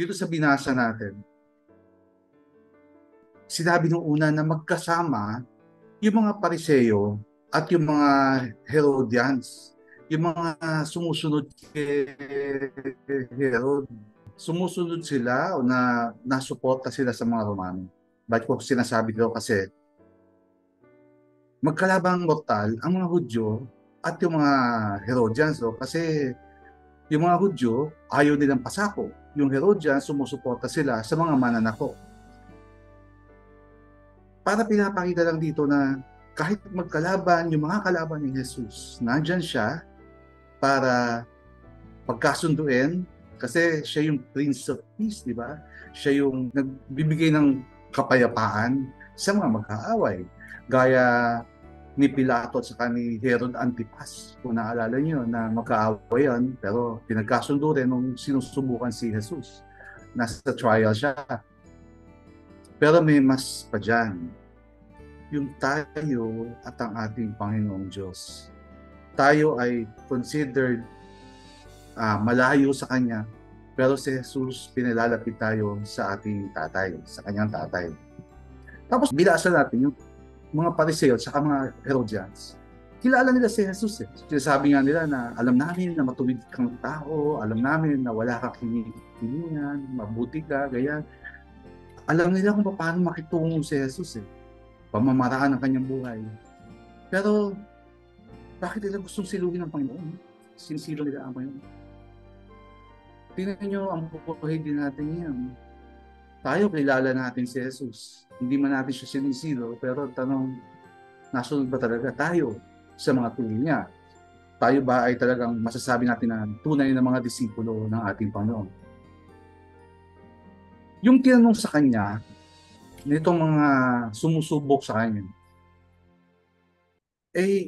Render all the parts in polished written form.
dito sa binasa natin, sinabi nung una na magkasama yung mga Pariseo at yung mga Herodians, yung mga sumusunod kay Herod. Sumusunod sila o nasuporta sila sa mga Romano. Bakit ko sinasabi dito? Kasi magkalabang mortal ang mga Hudyo at yung mga Herodians. Kasi yung mga Hudyo ayaw nilang pasako. Yung Herodians sumusuporta sila sa mga mananako. Para pinapakita lang dito na kahit magkalaban, yung mga kalaban ni Jesus, nandyan siya para pagkasunduin kasi siya yung Prince of Peace, di ba? Siya yung nagbibigay ng kapayapaan sa mga magkaaway. Gaya ni Pilato at saka ni Herod Antipas. Kung naalala niyo na magkaaway yan, pero pinagkasundo rin nung sinusubukan si Jesus. Nasa trial siya. Pero may mas pa dyan. Yung tayo at ang ating Panginoong Diyos. Tayo ay considered malayo sa Kanya, pero si Jesus pinalalapit tayo sa ating tatay, sa Kanyang tatay. Tapos binasa natin yung mga Pariseo at mga Herodians. Kilala nila si Jesus. Sinasabi nga nila na alam namin na matuwid kang tao, alam namin na wala kang kinikilingan, mabuti ka, ganyan. Alam nila kung paano makitungo si Jesus pamamaraan ng kanyang buhay. Pero, bakit nila gustong silugin ng Panginoon? Sinisilo nila ang Panginoon. Tingnan nyo ang buhay din natin yan. Tayo, kilala natin si Jesus. Hindi man natin siya sinisilo, pero tanong, nasunod ba talaga tayo sa mga turo niya? Tayo ba ay talagang masasabi natin na tunay na mga disipulo ng ating Panginoon? Yung tinanong sa kanya, nitong mga sumusubok sa kanya,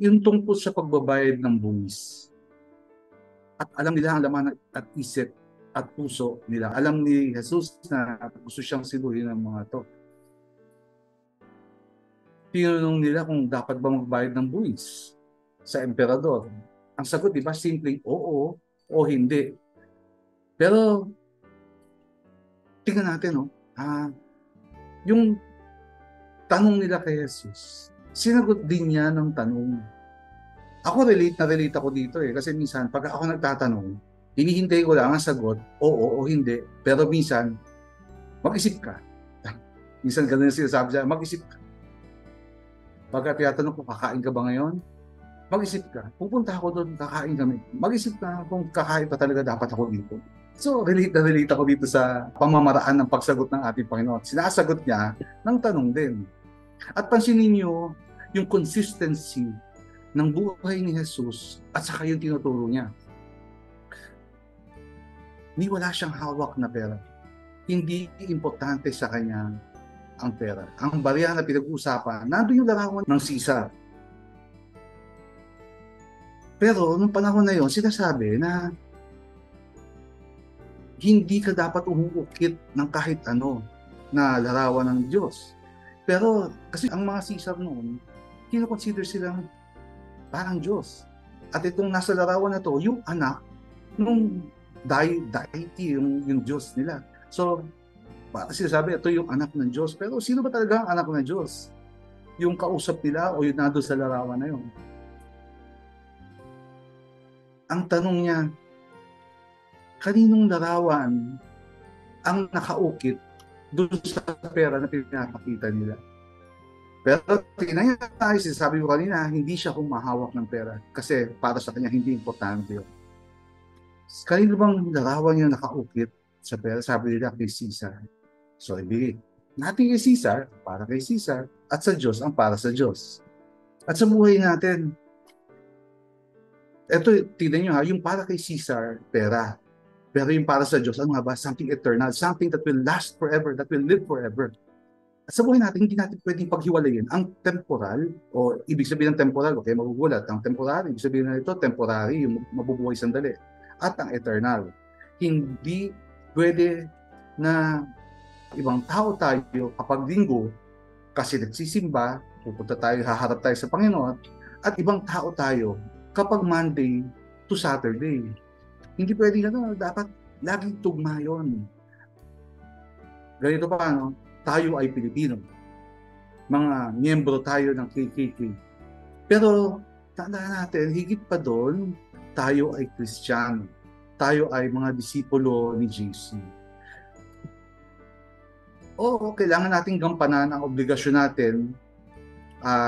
yung tungkol sa pagbabayad ng buwis. At alam nila ang laman at isip at puso nila. Alam ni Jesus na gusto siyang siluhin ng mga to. Tinanong nila kung dapat ba magbayad ng buwis sa emperador. Ang sagot, di ba, simpleng oo o hindi. Pero, tingnan natin, yung tanong nila kay Jesus, sinagot din niya ng tanong. Ako relate ako dito kasi minsan pag ako nagtatanong, hinihintay ko lang ang sagot, oo o hindi, pero minsan, mag-isip ka. Minsan ganun yung sinasabi siya, mag-isip ka. Pagka tinatanong ko, kakain ka ba ngayon? Mag-isip ka. Pupunta ako doon, kakain kami. Mag-isip ka kung kakain pa talaga dapat ako dito. So, relate ako dito sa pamamaraan ng pagsagot ng ating Panginoon. Sinasagot niya ng tanong din. At pansinin niyo yung consistency ng buhay ni Jesus at saka yung tinuturo niya. Wala siyang hawak na pera. Hindi importante sa kanya ang pera. Ang barya na pinag-uusapan, nandun yung larawan ng Caesar. Pero nung panahon na yon, sinasabi na hindi ka dapat umuukit ng kahit ano na larawan ng Diyos. Pero kasi ang mga Caesar noon, kinoconsider silang parang Diyos. At itong nasa larawan na to, yung anak nung deity, yung Diyos nila. So, sinasabi, ito yung anak ng Diyos. Pero sino ba talaga ang anak ng Diyos? Yung kausap nila o yung nandun sa larawan na yun? Ang tanong niya, kaninong larawan ang nakaukit doon sa pera na pinapakita nila? Pero tingnan niya, sinasabi ko kanina, hindi siya humahawak ng pera kasi para sa kanya hindi importante yun. Kanino bang larawan yung nakaukit sa pera? Sabi nila kay Caesar. So ibigay natin kay Caesar, para kay Caesar, at sa Diyos ang para sa Diyos. At sa buhay natin, eto, tingnan nyo yung para kay Caesar, pera. Pero yung para sa Diyos, ano nga ba? Something eternal, something that will last forever, that will live forever. At sa buhay natin, hindi natin pwedeng paghiwalayin ang temporal, o ibig sabihin ng temporal, okay, magugulat. Ang temporary, ibig sabihin na ito, temporary, yung mabubuhay sandali. At ang eternal. Hindi pwede na ibang tao tayo kapag linggo, kasi nagsisimba, pupunta tayo, haharap tayo sa Panginoon, at ibang tao tayo kapag Monday to Saturday. Hindi pwede dapat laging tugma yun. Ganito pa, no? Tayo ay Pilipino. Mga miyembro tayo ng KKK. Pero tandaan natin, higit pa doon, tayo ay Kristiyano. Tayo ay mga disipulo ni JC. Oo, kailangan nating gampanan ang obligasyon natin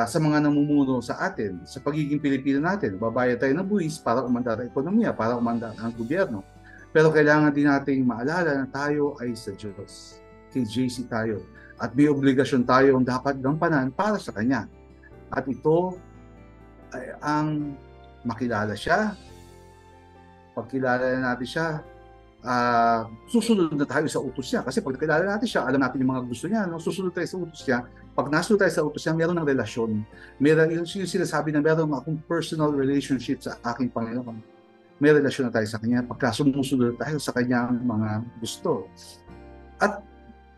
sa mga namumuno sa atin, sa pagiging Pilipino natin. Babayad tayo ng buwis para umandar ang ekonomiya, para umandar ang gobyerno. Pero kailangan din nating maalala na tayo ay sa Diyos. Kay JC tayo. At may obligasyon tayong dapat gampanan para sa Kanya. At ito ay ang makilala siya. Pagkilala natin siya, susunod na tayo sa utos niya. Kasi pag nakilala natin siya, alam natin yung mga gusto niya, no? Susunod tayo sa utos niya. Pag nasunod tayo sa utos niya, meron ng relasyon. Meron yung sinasabi na meron akong personal relationship sa aking Panginoon. May relasyon na tayo sa Kanya pagka sumusunod tayo sa Kanyang mga gusto. At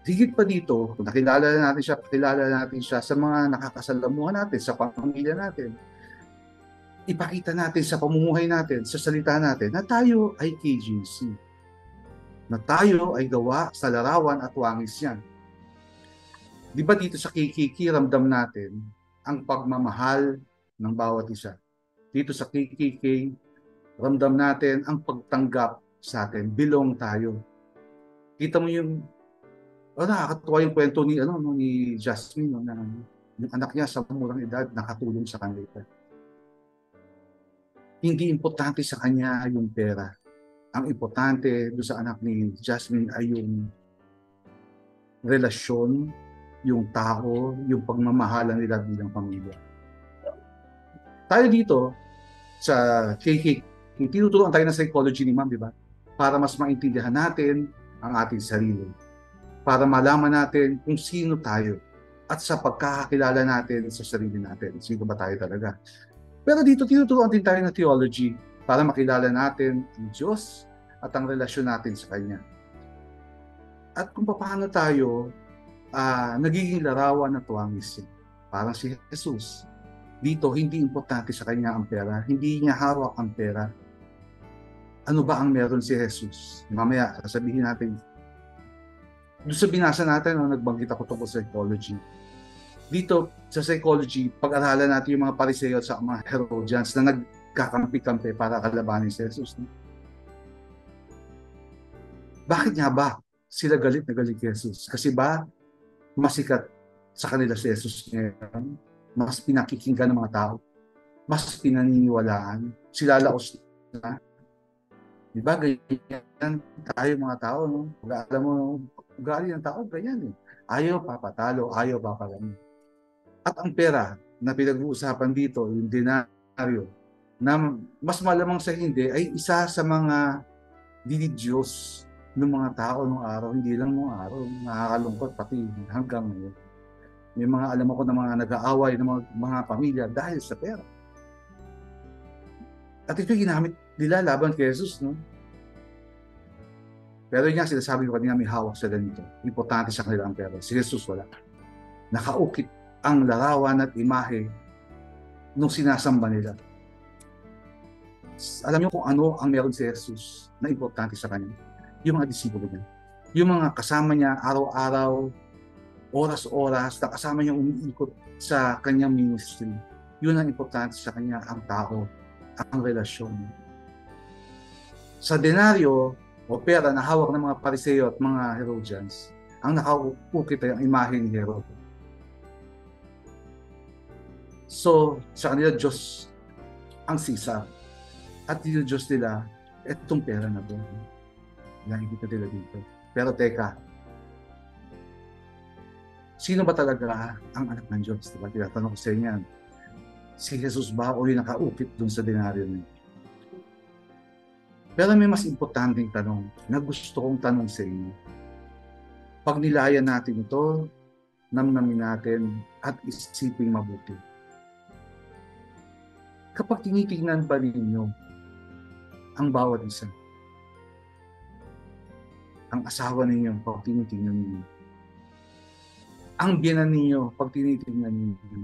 higit pa dito, kung nakilala natin siya sa mga nakakasalamuhan natin, sa pamilya natin, ipakita natin sa pamumuhay natin, sa salita natin, na tayo ay KJC. Na tayo ay gawa sa larawan at wangis niya. Di ba dito sa KKK, ramdam natin ang pagmamahal ng bawat isa. Dito sa KKK, ramdam natin ang pagtanggap sa atin. Belong tayo. Kita mo yung, nakakatuwa yung kwento ni Jasmine, no, na yung anak niya sa murang edad nakatulong sa kanila. Hindi importante sa kanya yung pera. Ang importante doon sa anak ni Jasmine ay yung relasyon, yung tao, yung pagmamahalan nila bilang pamilya. Tayo dito sa KK, tinuturuan tayo ng psychology ni Ma'am, di ba? Para mas maintindihan natin ang ating sarili. Para malaman natin kung sino tayo at sa pagkakakilala natin sa sarili natin. Sino ba tayo talaga? Pero dito tinuturuan din tayo ng theology para makilala natin ang Diyos at ang relasyon natin sa Kanya. At kung paano tayo nagiging larawan at wangis niya. Parang si Jesus. Dito, hindi importante sa Kanya ang pera. Hindi niya hawak ang pera. Ano ba ang meron si Jesus? Mamaya, sasabihin natin. Doon sa binasa natin, nagbanggit ako tungkol sa psychology. Dito, sa psychology, pag-aralan natin yung mga Pariseo at sa mga Herodians na nagkakampi-kampi para kalabanin si Jesus. Bakit nga ba sila galit na galit kay Jesus? Kasi ba masikat sa kanila si Jesus ngayon? Mas pinakikinggan ng mga tao? Mas pinaniniwalaan? Sila laos na? Di ba ganyan tayo mga tao, no? Alam mo, ugali ng tao, ganyan eh. Ayaw papatalo, ayaw papalami. At ang pera na pinag-uusapan dito, yung denaryo, na mas malamang sa hindi, ay isa sa mga dinidyos ng mga tao nung araw, hindi lang nung araw, nakakalungkot pati hanggang ngayon. May mga alam ako na mga nag-aaway ng mga pamilya dahil sa pera. At ito ginamit nila laban kay Jesus, no? Pero yun nga, sinasabi ko kanina, may hawak sila nito. Importante sa kanila ang pera. Si Jesus wala. Nakaukit ang larawan at imahe nung sinasamba nila. Alam niyo kung ano ang meron si Jesus na importante sa kanya? Yung mga disipulo niya. Yung mga kasama niya araw-araw, oras-oras, na kasama niya umiikot sa kanyang ministry. Yun ang importante sa kanya, ang tao, ang relasyon. Sa denaryo o pera na hawak ng mga Pariseo at mga Herodians, ang nakaukit ay ang imahe ni Herod. So, sa kanila, Diyos ang Sisa. At yung Diyos nila, etong pera na doon. Nakikita nila dito. Pero teka, sino ba talaga ang anak ng Diyos? Diba? Tinatanong ko sa inyo yan. Si Jesus ba o yung nakaukit doon sa denaryo niya? Pero may mas importanteng tanong na gusto kong tanong sa inyo. Pag nilayan natin ito, namnamin natin at isiping mabuti. Kapag tinitingnan pa ninyo ang bawat isa, ang asawa ninyo pag tinitingnan ninyo, ang biyanan ninyo pag tinitingnan ninyo,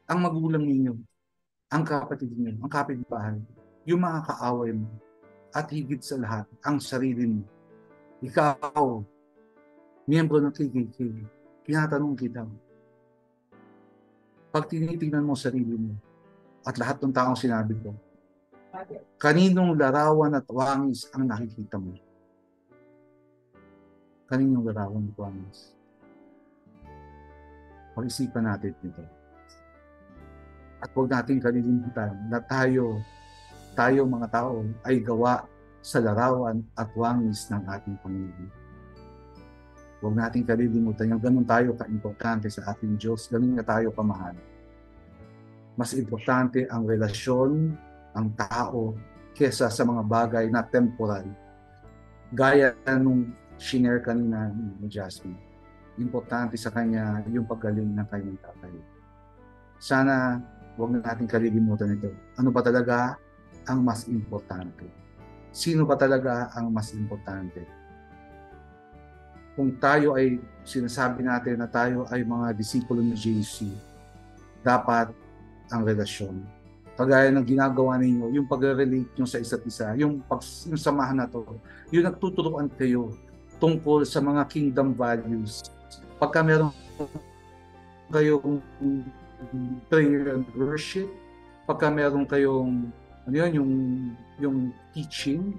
ang magulang ninyo, ang kapatid ninyo, ang kapitbahay, yung mga kaaway mo, at higit sa lahat, ang sarili mo. Ikaw, miyembro ng KKK, tinatanong kita, pag tinitingnan mo sarili mo, at lahat ng taong sinabi ko, kaninong larawan at wangis ang nakikita mo? Kaninong larawan at wangis? Pag-isipan natin ito. At huwag natin kalilimutan na tayo mga tao ay gawa sa larawan at wangis ng ating Panginoon. Huwag natin kalilimutan yung ganun tayo ka-importante sa ating Diyos, ganun na tayo kamahal. Mas importante ang relasyon, ang tao, kesa sa mga bagay na temporal. Gaya nung shinare kanina ni Jasmine. Importante sa kanya yung paggaling ng kanyang tatay. Sana huwag na natin kalilimutan ito. Ano ba talaga ang mas importante? Sino ba talaga ang mas importante? Kung tayo ay sinasabi natin na tayo ay mga disipulo ni JC, dapat ang relasyon. Kagaya ng ginagawa ninyo, yung pag-relate nyo sa isa't isa, yung samahan na to, yung nagtuturuan kayo tungkol sa mga kingdom values. Pagka meron kayong prayer and worship, pagka meron kayong ano yun, yung teaching,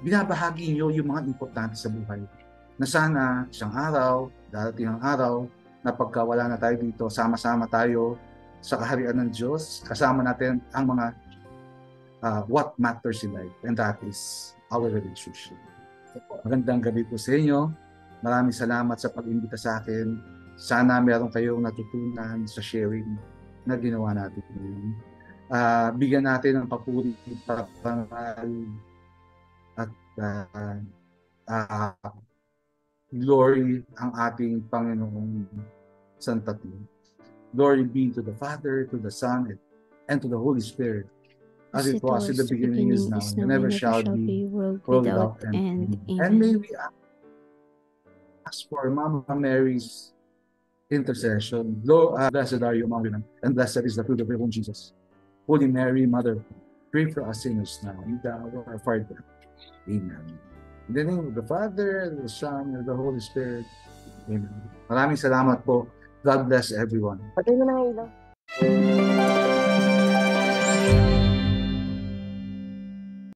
binabahagi nyo yung mga importante sa buhay. Na sana isang araw, darating ang araw, na pagka wala na tayo dito, sama-sama tayo sa kaharian ng Diyos, kasama natin ang mga what matters in life, and that is our relationship. Magandang gabi po sa inyo. Maraming salamat sa pag-imbita sa akin. Sana meron kayong natutunan sa sharing na ginawa natin ngayon. Bigyan natin ng papuri, parangal, at glory ang ating Panginoong Santa Trin. Glory be to the Father, to the Son, and to the Holy Spirit, as it was in the beginning, is now, and never shall be, world without end. And may we ask for Mama Mary's intercession. Lord, blessed are you among women, and blessed is the fruit of your womb, Jesus. Holy Mary, Mother, pray for us sinners now, in the hour of our death. Amen. In the name of the Father, and the Son, and the Holy Spirit. Amen. Maraming salamat po. God bless everyone. Patay mo na nga ilaw.